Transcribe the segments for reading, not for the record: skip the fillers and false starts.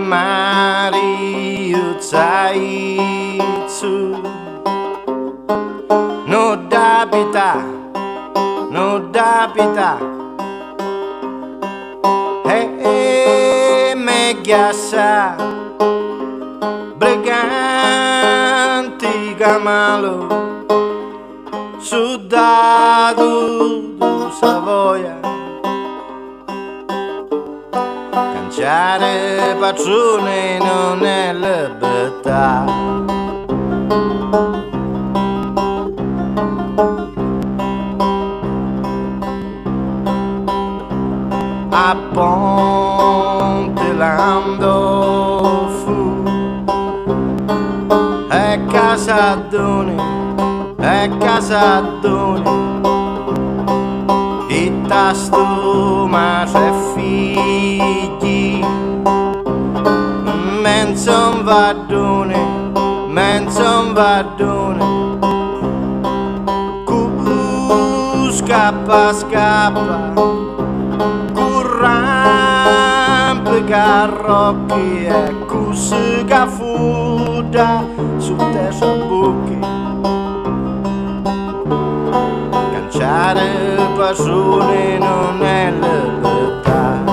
Mariuzaizu no da pita me ghiassa briganti camalo sudato du Savoia canciare patrone non è libertà. A Ponte Landolfo è Casadone, i tasto ma c'è figli, menzon vadone, scappa, rampe carrocchi e cusica fuda su te buchi canciare passione non è libertà.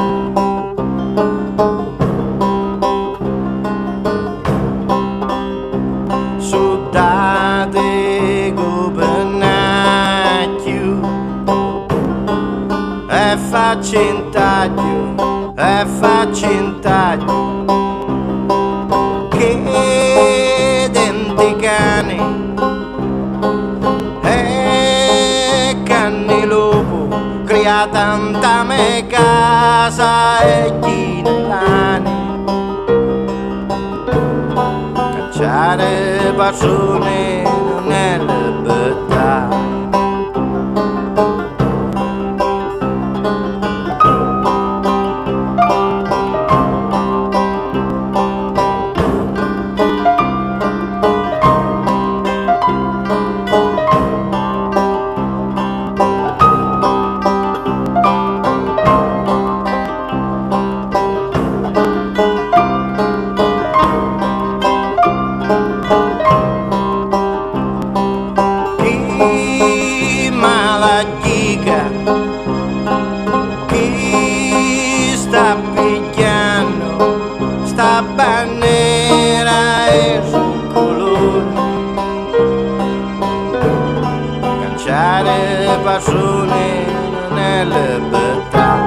Sudate governacchio e faccio intaglio che denti cani e canni lupo crea tanta me casa e chi lani cacciare passione non è libertà. Chi sta picchiando sta bandiera e sul colore canciare passione non è libertà.